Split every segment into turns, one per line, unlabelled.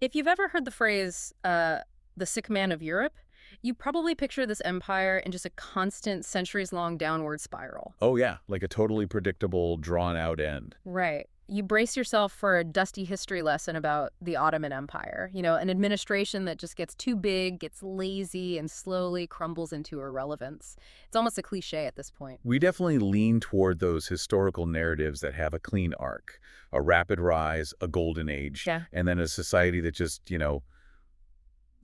If you've ever heard the phrase, the sick man of Europe, you probably picture this empire in just a constant, centuries-long downward spiral.
Oh yeah, like a totally predictable, drawn-out end.
Right. You brace yourself for a dusty history lesson about the Ottoman Empire. An administration that just gets too big, gets lazy, and slowly crumbles into irrelevance. It's almost a cliche at this point.
We definitely lean toward those historical narratives that have a clean arc, a rapid rise, a golden age,
Yeah.
and then a society that just,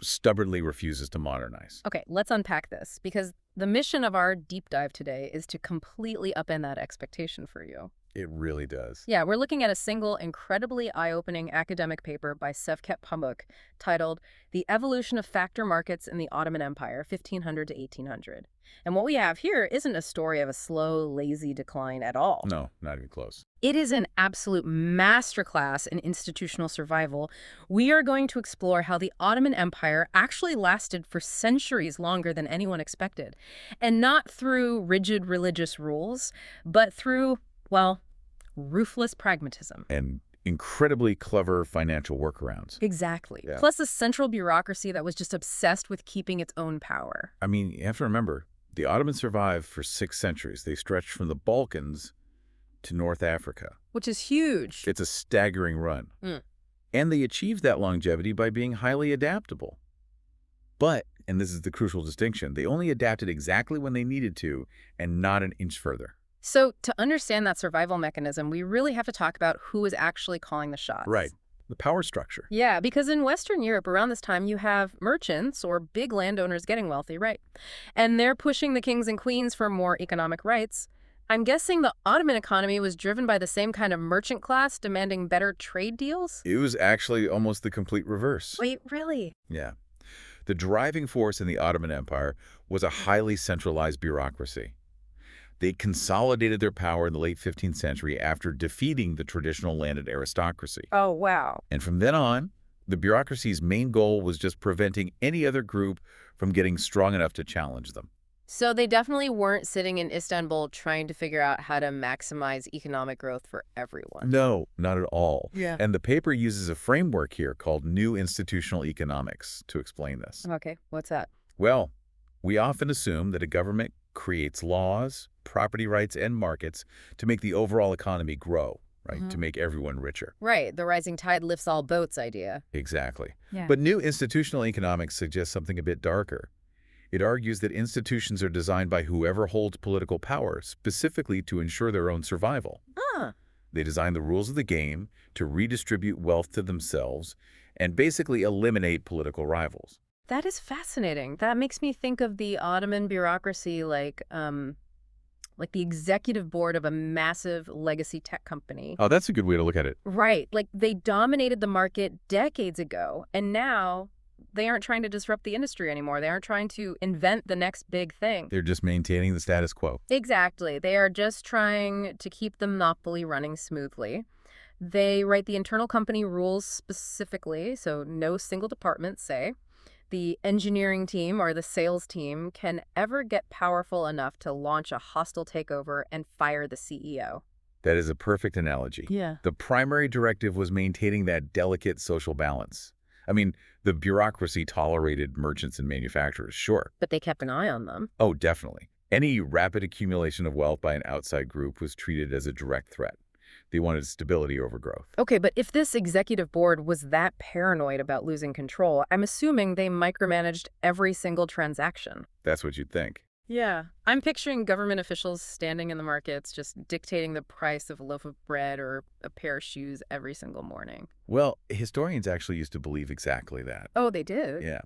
stubbornly refuses to modernize.
Okay, let's unpack this, because the mission of our deep dive today is to completely upend that expectation for you.
It really does.
Yeah, we're looking at a single, incredibly eye-opening academic paper by Sevket Pamuk titled The Evolution of Factor Markets in the Ottoman Empire, 1500 to 1800. And what we have here isn't a story of a slow, lazy decline at all.
No, not even close.
It is an absolute masterclass in institutional survival. We are going to explore how the Ottoman Empire actually lasted for centuries longer than anyone expected. And not through rigid religious rules, but through, well, ruthless pragmatism.
And incredibly clever financial workarounds.
Exactly.
Yeah.
Plus a central bureaucracy that was just obsessed with keeping its own power.
I mean, you have to remember, the Ottomans survived for 6 centuries. They stretched from the Balkans to North Africa.
Which is huge.
It's a staggering run.
Mm.
And they achieved that longevity by being highly adaptable. But, and this is the crucial distinction, they only adapted exactly when they needed to and not an inch further.
So to understand that survival mechanism, we really have to talk about who is actually calling the shots.
Right. The power structure.
Yeah, because in Western Europe around this time, you have merchants or big landowners getting wealthy, right? And they're pushing the kings and queens for more economic rights. I'm guessing the Ottoman economy was driven by the same kind of merchant class demanding better trade deals?
It was actually almost the complete reverse.
Wait, really?
Yeah. The driving force in the Ottoman Empire was a highly centralized bureaucracy. They consolidated their power in the late 15th century after defeating the traditional landed aristocracy.
Oh, wow.
And from then on, the bureaucracy's main goal was just preventing any other group from getting strong enough to challenge them.
So they definitely weren't sitting in Istanbul trying to figure out how to maximize economic growth for everyone.
No, not at all.
Yeah.
And the paper uses a framework here called New Institutional Economics to explain this.
Okay, what's that?
Well, we often assume that a government creates laws, property rights, and markets to make the overall economy grow, right? To make everyone richer.
Right, the rising tide lifts all boats idea.
Exactly.
Yeah.
But new institutional economics suggests something a bit darker. It argues that institutions are designed by whoever holds political power, specifically to ensure their own survival.
Ah,
They design the rules of the game to redistribute wealth to themselves and basically eliminate political rivals.
that is fascinating. That makes me think of the Ottoman bureaucracy like the executive board of a massive legacy tech company.
Oh, that's a good way to look at it.
Right, like they dominated the market decades ago, and now they aren't trying to disrupt the industry anymore. They aren't trying to invent the next big thing.
They're just maintaining the status quo.
Exactly. They are just trying to keep the monopoly running smoothly. They write the internal company rules specifically, so no single department, say, the engineering team or the sales team can ever get powerful enough to launch a hostile takeover and fire the CEO.
That is a perfect analogy.
Yeah.
The primary directive was maintaining that delicate social balance. I mean, the bureaucracy tolerated merchants and manufacturers, sure.
But they kept an eye on them.
Oh, definitely. Any rapid accumulation of wealth by an outside group was treated as a direct threat. They wanted stability over growth.
Okay, but if this executive board was that paranoid about losing control, I'm assuming they micromanaged every single transaction.
That's what you'd think.
Yeah. I'm picturing government officials standing in the markets just dictating the price of a loaf of bread or a pair of shoes every single morning.
Well, historians actually used to believe exactly that.
Oh, they did?
Yeah.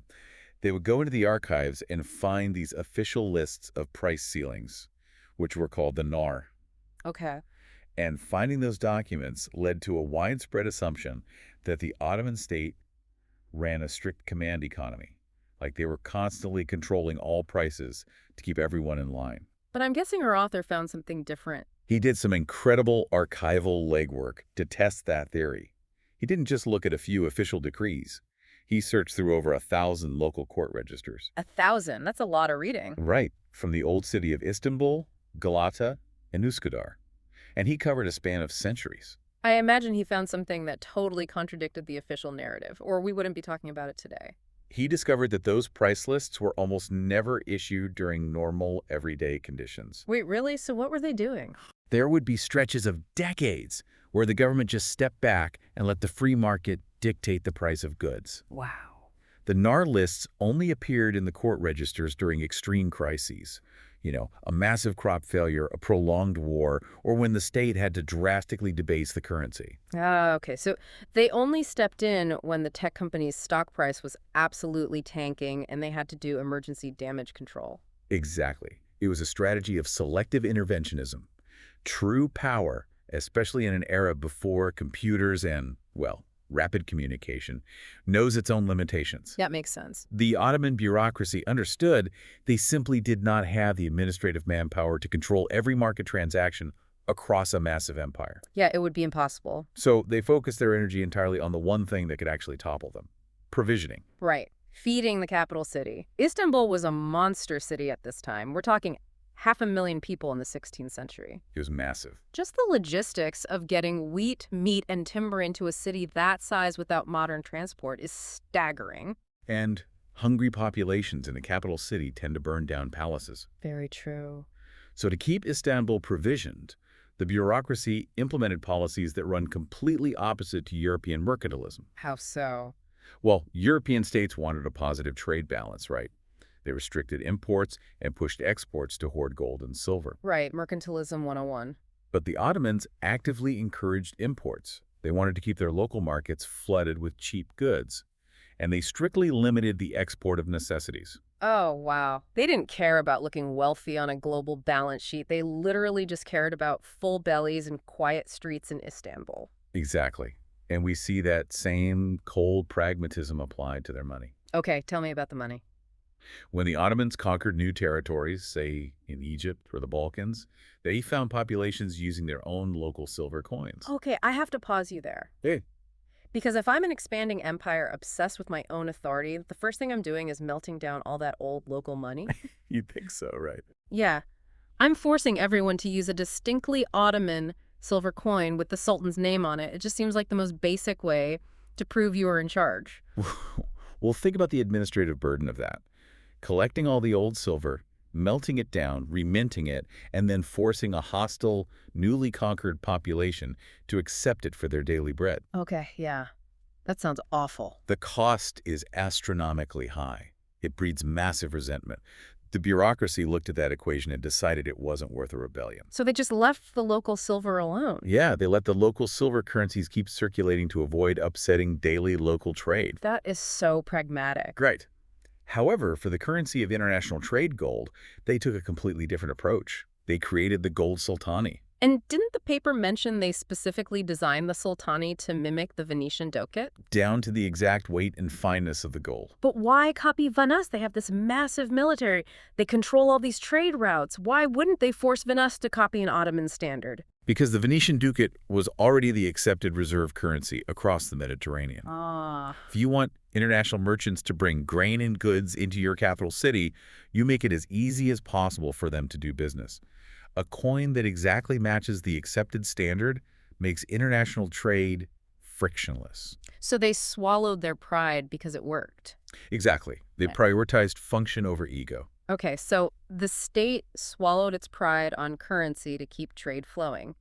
They would go into the archives and find these official lists of price ceilings, which were called the nar.
Okay.
And finding those documents led to a widespread assumption that the Ottoman state ran a strict command economy. Like they were constantly controlling all prices to keep everyone in line.
But I'm guessing our author found something different.
He did some incredible archival legwork to test that theory. He didn't just look at a few official decrees. He searched through over 1,000 local court registers.
1,000? That's a lot of reading.
Right, from the old city of Istanbul, Galata, and Üsküdar. And he covered a span of centuries.
I imagine he found something that totally contradicted the official narrative, or we wouldn't be talking about it today.
He discovered that those price lists were almost never issued during normal, everyday conditions.
Wait, really? So what were they doing?
There would be stretches of decades where the government just stepped back and let the free market dictate the price of goods.
Wow.
The NAR lists only appeared in the court registers during extreme crises. A massive crop failure, a prolonged war, or when the state had to drastically debase the currency.
Ah, okay. So they only stepped in when the tech company's stock price was absolutely tanking and they had to do emergency damage control.
Exactly. It was a strategy of selective interventionism. True power, especially in an era before computers and, well, rapid communication, knows its own limitations.
That makes sense.
The Ottoman bureaucracy understood they simply did not have the administrative manpower to control every market transaction across a massive empire.
Yeah, it would be impossible.
So they focused their energy entirely on the one thing that could actually topple them: provisioning.
Right. Feeding the capital city. Istanbul was a monster city at this time. We're talking 500,000 people in the 16th century.
It was massive.
Just the logistics of getting wheat, meat, and timber into a city that size without modern transport is staggering.
And hungry populations in a capital city tend to burn down palaces.
Very true.
So to keep Istanbul provisioned, the bureaucracy implemented policies that run completely opposite to European mercantilism.
How so?
Well, European states wanted a positive trade balance, right? They restricted imports and pushed exports to hoard gold and silver.
Right, mercantilism 101.
But the Ottomans actively encouraged imports. They wanted to keep their local markets flooded with cheap goods, and they strictly limited the export of necessities.
Oh, wow. They didn't care about looking wealthy on a global balance sheet. They literally just cared about full bellies and quiet streets in Istanbul.
Exactly. And we see that same cold pragmatism applied to their money.
Okay, tell me about the money.
When the Ottomans conquered new territories, say in Egypt or the Balkans, they found populations using their own local silver coins.
Okay, I have to pause you there.
Hey,
Because if I'm an expanding empire obsessed with my own authority, the first thing I'm doing is melting down all that old local money.
you'd think so, right?
Yeah, I'm forcing everyone to use a distinctly Ottoman silver coin with the Sultan's name on it. It just seems like the most basic way to prove you are in charge.
Well, think about the administrative burden of that. Collecting all the old silver, melting it down, reminting it, and then forcing a hostile, newly conquered population to accept it for their daily bread.
Okay, yeah. That sounds awful.
The cost is astronomically high. It breeds massive resentment. The bureaucracy looked at that equation and decided it wasn't worth a rebellion.
So they just left the local silver alone.
Yeah, they let the local silver currencies keep circulating to avoid upsetting daily local trade.
That is so pragmatic.
Right. However, for the currency of international trade gold, they took a completely different approach. They created the gold sultani.
And didn't the paper mention they specifically designed the sultani to mimic the Venetian ducat?
Down to the exact weight and fineness of the gold.
But why copy Venice? They have this massive military. They control all these trade routes. Why wouldn't they force Venice to copy an Ottoman standard?
Because the Venetian ducat was already the accepted reserve currency across the Mediterranean.
Ah.
If you want international merchants to bring grain and goods into your capital city, you make it as easy as possible for them to do business. A coin that exactly matches the accepted standard makes international trade frictionless.
So they swallowed their pride because it worked.
Exactly. They
Right.
prioritized function over ego.
Okay, so the state swallowed its pride on currency to keep trade flowing.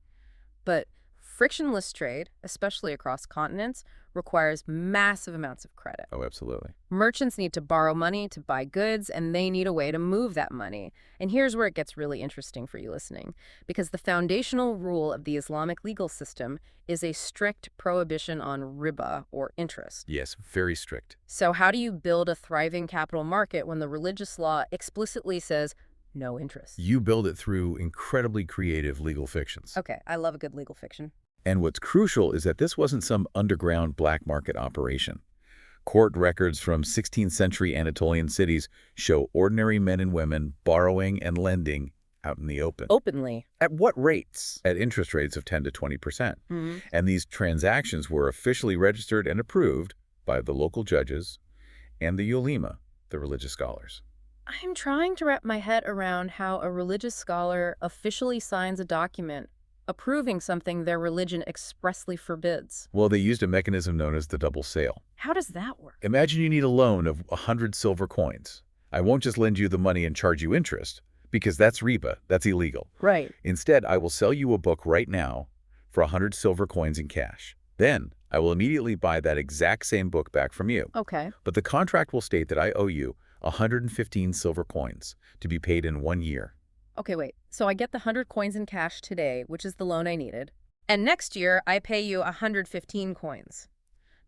But frictionless trade, especially across continents, requires massive amounts of credit.
Oh, absolutely.
Merchants need to borrow money to buy goods, and they need a way to move that money. And here's where it gets really interesting for you listening, because the foundational rule of the Islamic legal system is a strict prohibition on riba, or interest.
Yes, very strict.
So how do you build a thriving capital market when the religious law explicitly says no interest?
You build it through incredibly creative legal fictions.
Okay, I love a good legal fiction.
And what's crucial is that this wasn't some underground black market operation. Court records from 16th century Anatolian cities show ordinary men and women borrowing and lending out in the open.
Openly.
At what rates? At interest rates of 10 to 20%.
Mhm.
And these transactions were officially registered and approved by the local judges and the ulema, the religious scholars.
I'm trying to wrap my head around how a religious scholar officially signs a document approving something their religion expressly forbids.
Well, they used a mechanism known as the double sale.
How does that work?
Imagine you need a loan of 100 silver coins. I won't just lend you the money and charge you interest, because that's riba, that's illegal.
Right.
Instead, I will sell you a book right now for 100 silver coins in cash. Then, I will immediately buy that exact same book back from you.
Okay.
But the contract will state that I owe you 115 silver coins to be paid in 1 year.
Okay, wait. So I get the 100 coins in cash today, which is the loan I needed. And next year, I pay you 115 coins.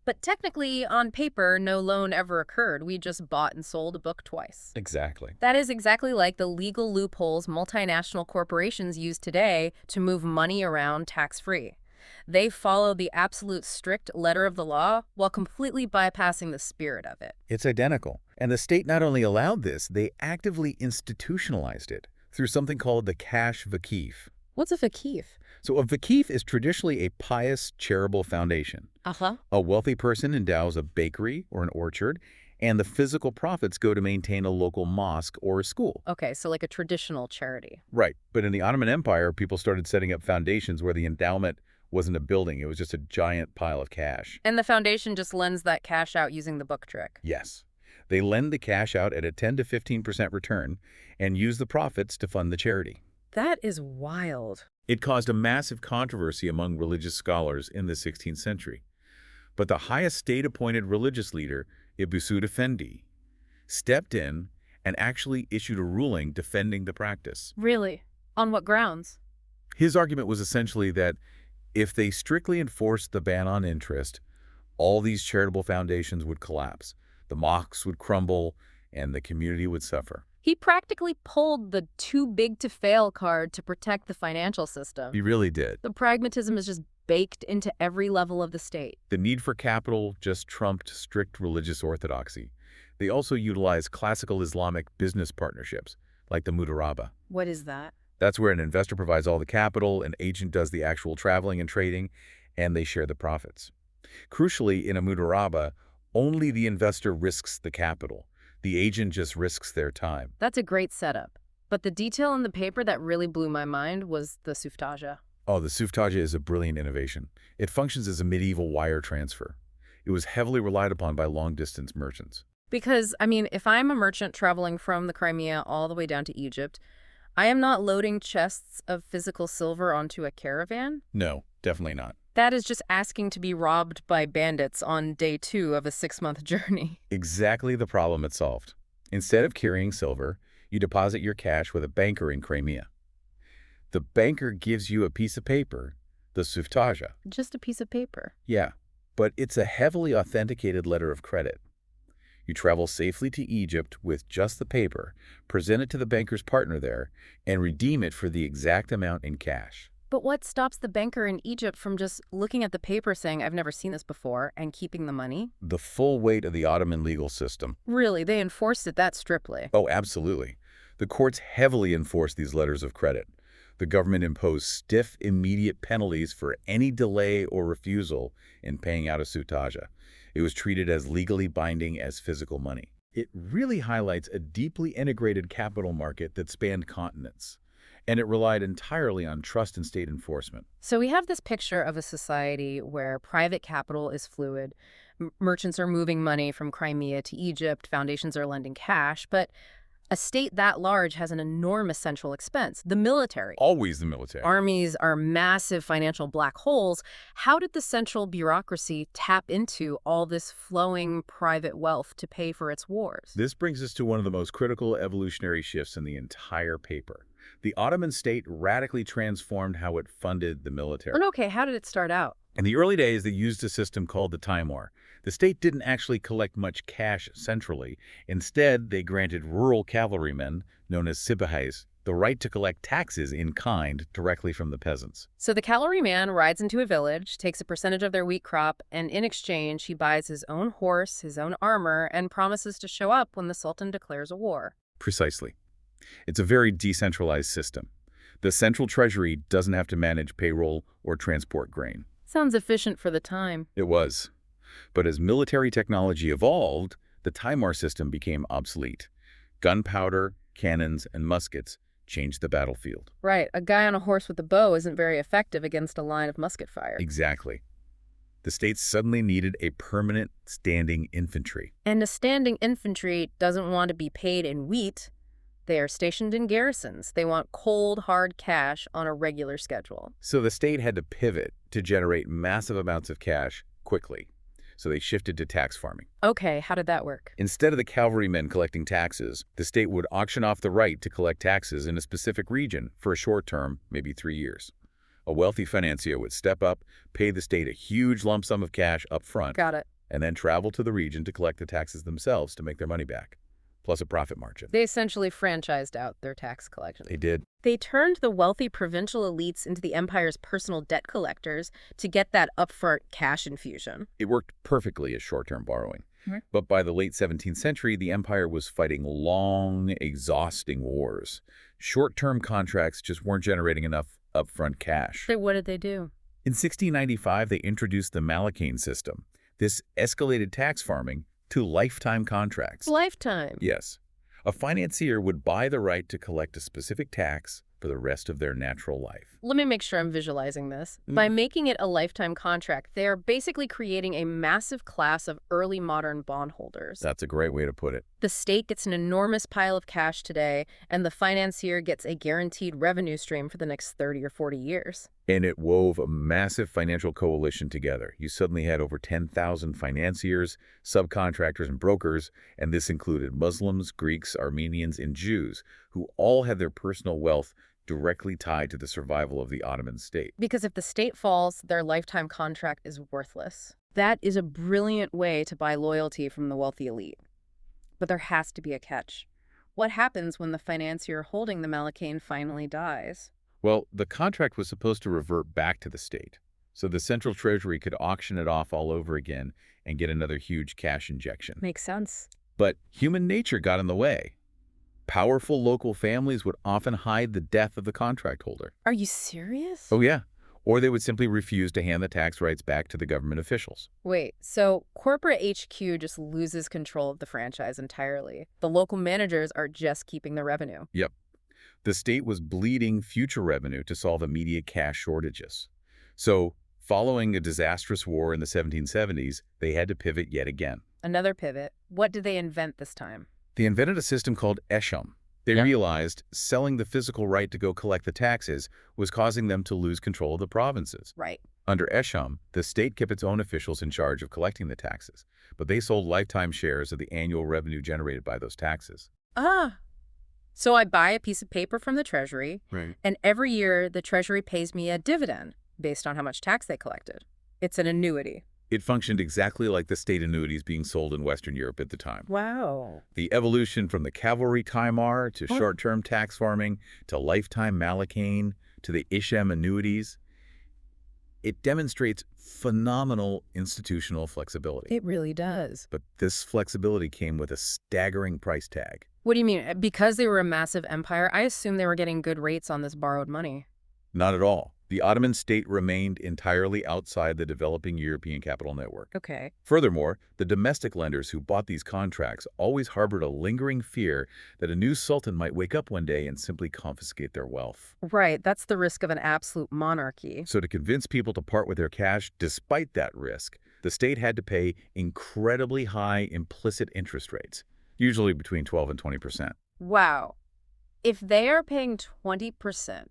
But technically, on paper, no loan ever occurred. We just bought and sold a book twice.
Exactly.
That is exactly like the legal loopholes multinational corporations use today to move money around tax-free. They follow the absolute strict letter of the law while completely bypassing the spirit of it.
It's identical. And the state not only allowed this, they actively institutionalized it through something called the cash vakif.
What's a fakif?
So a vakif is traditionally a pious, charitable foundation.
Uh-huh.
A wealthy person endows a bakery or an orchard, and the physical profits go to maintain a local mosque or a school.
Okay, so like a traditional charity.
Right. But in the Ottoman Empire, people started setting up foundations where the endowment wasn't a building. It was just a giant pile of cash.
And the foundation just lends that cash out using the book trick.
Yes. They lend the cash out at a 10 to 15% return and use the profits to fund the charity.
That is wild.
It caused a massive controversy among religious scholars in the 16th century. But the highest state-appointed religious leader, Ibn Saud Effendi, stepped in and actually issued a ruling defending the practice.
Really? On what grounds?
His argument was essentially that if they strictly enforced the ban on interest, all these charitable foundations would collapse, the mosques would crumble, and the community would suffer.
He practically pulled the too big to fail card to protect the financial system.
He really did.
The pragmatism is just baked into every level of the state.
The need for capital just trumped strict religious orthodoxy. They also utilized classical Islamic business partnerships, like the mudaraba.
What is that?
That's where an investor provides all the capital, an agent does the actual traveling and trading, and they share the profits. Crucially, in a mudaraba, only the investor risks the capital. The agent just risks their time.
That's a great setup. But the detail in the paper that really blew my mind was the suftaja.
Oh, the suftaja is a brilliant innovation. It functions as a medieval wire transfer. It was heavily relied upon by long-distance merchants.
Because, I mean, if I'm a merchant traveling from the Crimea all the way down to Egypt, I am not loading chests of physical silver onto a caravan.
No, definitely not.
That is just asking to be robbed by bandits on day 2 of a 6-month journey.
Exactly the problem it solved. Instead of carrying silver, you deposit your cash with a banker in Crimea. The banker gives you a piece of paper, the suftaja.
Just a piece of paper.
Yeah, but it's a heavily authenticated letter of credit. You travel safely to Egypt with just the paper, present it to the banker's partner there, and redeem it for the exact amount in cash.
But what stops the banker in Egypt from just looking at the paper saying, I've never seen this before, and keeping the money?
The full weight of the Ottoman legal system.
Really, they enforced it that strictly.
Oh, absolutely. The courts heavily enforced these letters of credit. The government imposed stiff, immediate penalties for any delay or refusal in paying out a suftaja. It was treated as legally binding as physical money. It really highlights a deeply integrated capital market that spanned continents, and it relied entirely on trust and state enforcement.
So we have this picture of a society where private capital is fluid, merchants are moving money from Crimea to Egypt, foundations are lending cash, but a state that large has an enormous central expense, the military.
Always the military.
Armies are massive financial black holes. How did the central bureaucracy tap into all this flowing private wealth to pay for its wars?
This brings us to one of the most critical evolutionary shifts in the entire paper. The Ottoman state radically transformed how it funded the military.
Okay, how did it start out?
In the early days, they used a system called the Timur. The state didn't actually collect much cash centrally. Instead, they granted rural cavalrymen, known as sibahis, the right to collect taxes in kind directly from the peasants.
So the cavalryman rides into a village, takes a percentage of their wheat crop, and in exchange, he buys his own horse, his own armor, and promises to show up when the Sultan declares a war.
Precisely. It's a very decentralized system. The central treasury doesn't have to manage payroll or transport grain.
Sounds efficient for the time.
It was. But as military technology evolved, the Timur system became obsolete. Gunpowder, cannons, and muskets changed the battlefield.
Right, a guy on a horse with a bow isn't very effective against a line of musket fire.
Exactly. The state suddenly needed a permanent standing infantry.
And a standing infantry doesn't want to be paid in wheat. They are stationed in garrisons. They want cold, hard cash on a regular schedule.
So the state had to pivot to generate massive amounts of cash quickly. So they shifted to tax farming.
Okay, how did that work?
Instead of the cavalrymen collecting taxes, the state would auction off the right to collect taxes in a specific region for a short term, maybe 3 years. A wealthy financier would step up, pay the state a huge lump sum of cash up front,
Got it.
and then travel to the region to collect the taxes themselves to make their money back, plus a profit margin.
They essentially franchised out their tax collection.
They did.
They turned the wealthy provincial elites into the empire's personal debt collectors to get that upfront cash infusion.
It worked perfectly as short-term borrowing.
Mhm.
But by the late 17th century, the empire was fighting long, exhausting wars. Short-term contracts just weren't generating enough upfront cash.
So what did they do?
In 1695, they introduced the Malakane system. This escalated tax farming to lifetime contracts.
Lifetime.
Yes. A financier would buy the right to collect a specific tax for the rest of their natural life.
Let me make sure I'm visualizing this. By making it a lifetime contract, they are basically creating a massive class of early modern bondholders.
That's a great way to put it.
The state gets an enormous pile of cash today, and the financier gets a guaranteed revenue stream for the next 30 or 40 years.
And it wove a massive financial coalition together. You suddenly had over 10,000 financiers, subcontractors, and brokers, and this included Muslims, Greeks, Armenians, and Jews, who all had their personal wealth directly tied to the survival of the Ottoman state.
Because if the state falls, their lifetime contract is worthless. That is a brilliant way to buy loyalty from the wealthy elite. But there has to be a catch. What happens when the financier holding the Malakane finally dies?
Well, the contract was supposed to revert back to the state, so the central treasury could auction it off all over again and get another huge cash injection.
Makes sense.
But human nature got in the way. Powerful local families would often hide the death of the contract holder.
Are you serious?
Oh, yeah. Or they would simply refuse to hand the tax rights back to the government officials.
Wait, so corporate HQ just loses control of the franchise entirely. The local managers are just keeping the revenue.
Yep. The state was bleeding future revenue to solve immediate cash shortages. So, following a disastrous war in the 1770s, they had to pivot yet again.
Another pivot. What did they invent this time?
They invented a system called esham. They
Yeah.
realized selling the physical right to go collect the taxes was causing them to lose control of the provinces.
Right.
Under esham, the state kept its own officials in charge of collecting the taxes, but they sold lifetime shares of the annual revenue generated by those taxes.
Ah. So I buy a piece of paper from the Treasury,
Right.
and every year the Treasury pays me a dividend based on how much tax they collected. It's an annuity.
It functioned exactly like the state annuities being sold in Western Europe at the time.
Wow.
The evolution from the cavalry timar to short-term tax farming to lifetime Malakane to the Isham annuities, it demonstrates phenomenal institutional flexibility.
It really does.
But this flexibility came with a staggering price tag.
What do you mean? Because they were a massive empire, I assume they were getting good rates on this borrowed money.
Not at all. The Ottoman state remained entirely outside the developing European capital network.
Okay.
Furthermore, the domestic lenders who bought these contracts always harbored a lingering fear that a new sultan might wake up one day and simply confiscate their wealth.
Right, that's the risk of an absolute monarchy.
So to convince people to part with their cash despite that risk, the state had to pay incredibly high implicit interest rates, usually between 12 and 20%.
Wow. If they are paying 20%,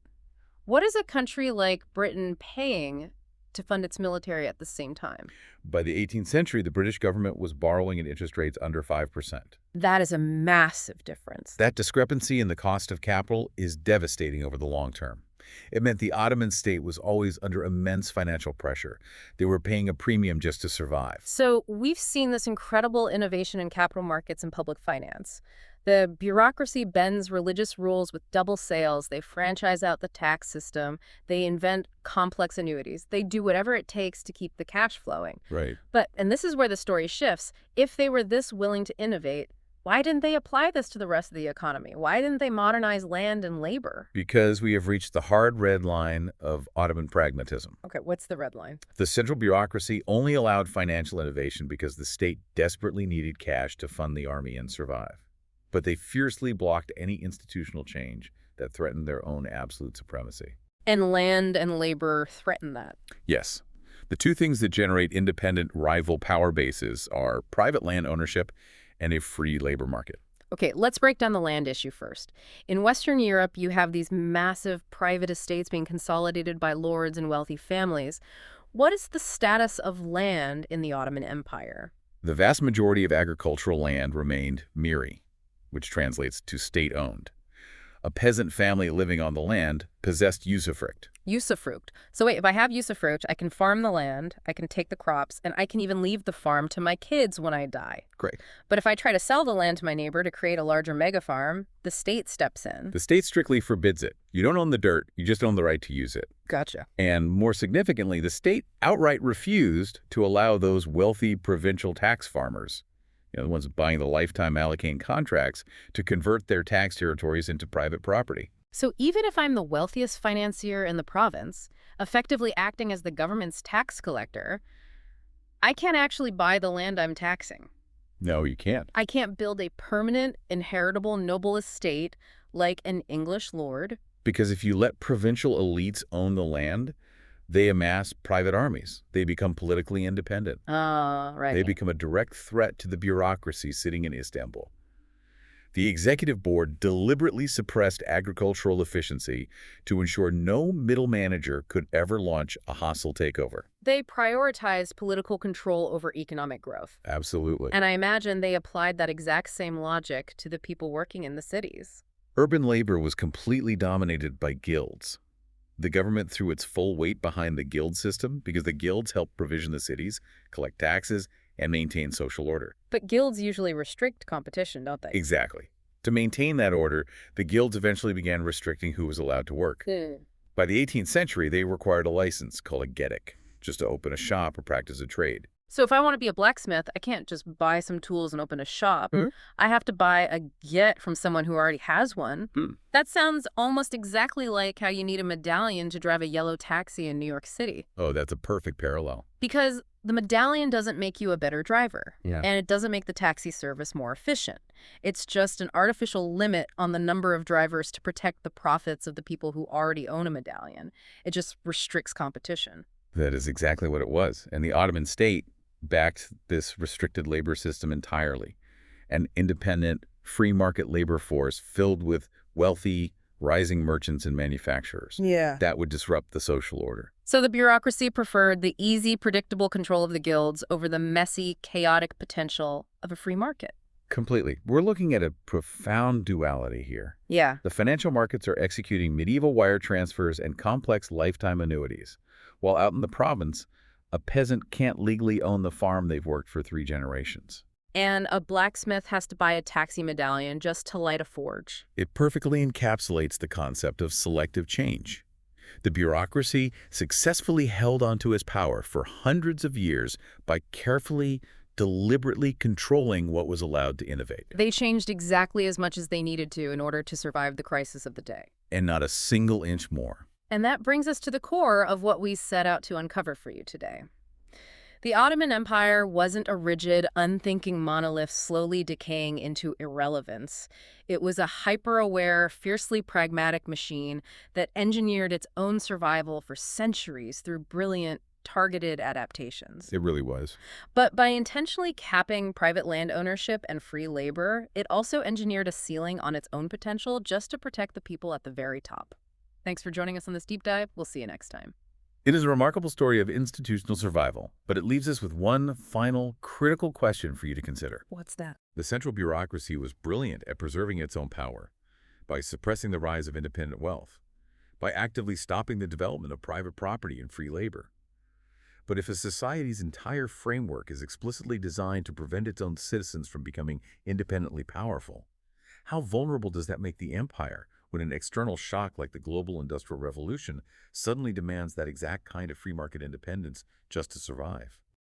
what is a country like Britain paying to fund its military at the same time?
By the 18th century, the British government was borrowing at interest rates under 5%.
That is a massive difference.
That discrepancy in the cost of capital is devastating over the long term. It meant the Ottoman state was always under immense financial pressure. They were paying a premium just to survive.
So we've seen this incredible innovation in capital markets and public finance. The bureaucracy bends religious rules with double sales. They franchise out the tax system. They invent complex annuities. They do whatever it takes to keep the cash flowing.
Right.
But, and this is where the story shifts, if they were this willing to innovate, why didn't they apply this to the rest of the economy? Why didn't they modernize land and labor?
Because we have reached the hard red line of Ottoman pragmatism.
Okay, what's the red line?
The central bureaucracy only allowed financial innovation because the state desperately needed cash to fund the army and survive. But they fiercely blocked any institutional change that threatened their own absolute supremacy.
And land and labor threaten that.
Yes. The two things that generate independent rival power bases are private land ownership and a free labor market.
Okay, let's break down the land issue first. In Western Europe, you have these massive private estates being consolidated by lords and wealthy families. What is the status of land in the Ottoman Empire?
The vast majority of agricultural land remained miri, which translates to state-owned. A peasant family living on the land possessed usufruct.
Usufruct. So wait, if I have usufruct, I can farm the land, I can take the crops, and I can even leave the farm to my kids when I die.
Great.
But if I try to sell the land to my neighbor to create a larger mega farm, the state steps in.
The state strictly forbids it. You don't own the dirt, you just own the right to use it.
Gotcha.
And more significantly, the state outright refused to allow those wealthy provincial tax farmers, the ones buying the lifetime Alacane contracts, to convert their tax territories into private property.
So even if I'm the wealthiest financier in the province, effectively acting as the government's tax collector, I can't actually buy the land I'm taxing.
No, you can't.
I can't build a permanent, inheritable noble estate like an English lord.
Because if you let provincial elites own the land, they amass private armies. They become politically independent.
Right.
They become a direct threat to the bureaucracy sitting in Istanbul. The executive board deliberately suppressed agricultural efficiency to ensure no middle manager could ever launch a hostile takeover.
They prioritized political control over economic growth.
Absolutely.
And I imagine they applied that exact same logic to the people working in the cities.
Urban labor was completely dominated by guilds. The government threw its full weight behind the guild system because the guilds helped provision the cities, collect taxes, and maintain social order.
But guilds usually restrict competition, don't they?
Exactly. To maintain that order, the guilds eventually began restricting who was allowed to work. By the 18th century, they required a license called a gedik, just to open a shop or practice a trade.
So if I want to be a blacksmith, I can't just buy some tools and open a shop.
Hmm.
I have to buy a get from someone who already has one.
Hmm.
That sounds almost exactly like how you need a medallion to drive a yellow taxi in New York City.
Oh, that's a perfect parallel.
Because the medallion doesn't make you a better driver.
Yeah.
And it doesn't make the taxi service more efficient. It's just an artificial limit on the number of drivers to protect the profits of the people who already own a medallion. It just restricts competition.
That is exactly what it was. And the Ottoman state backed this restricted labor system entirely. An independent, free market labor force filled with wealthy, rising merchants and manufacturers.
Yeah.
That would disrupt the social order.
So the bureaucracy preferred the easy, predictable control of the guilds over the messy, chaotic potential of a free market.
Completely. We're looking at a profound duality here.
Yeah.
The financial markets are executing medieval wire transfers and complex lifetime annuities, while out in the province, a peasant can't legally own the farm they've worked for 3 generations.
And a blacksmith has to buy a taxi medallion just to light a forge.
It perfectly encapsulates the concept of selective change. The bureaucracy successfully held onto its power for hundreds of years by carefully, deliberately controlling what was allowed to innovate.
They changed exactly as much as they needed to in order to survive the crisis of the day.
And not a single inch more.
And that brings us to the core of what we set out to uncover for you today. The Ottoman Empire wasn't a rigid, unthinking monolith slowly decaying into irrelevance. It was a hyper-aware, fiercely pragmatic machine that engineered its own survival for centuries through brilliant, targeted adaptations.
It really was.
But by intentionally capping private land ownership and free labor, it also engineered a ceiling on its own potential just to protect the people at the very top. Thanks for joining us on this deep dive. We'll see you next time.
It is a remarkable story of institutional survival, but it leaves us with one final, critical question for you to consider.
What's that?
The central bureaucracy was brilliant at preserving its own power by suppressing the rise of independent wealth, by actively stopping the development of private property and free labor. But if a society's entire framework is explicitly designed to prevent its own citizens from becoming independently powerful, how vulnerable does that make the empire when an external shock like the global industrial revolution suddenly demands that exact kind of free market independence just to survive?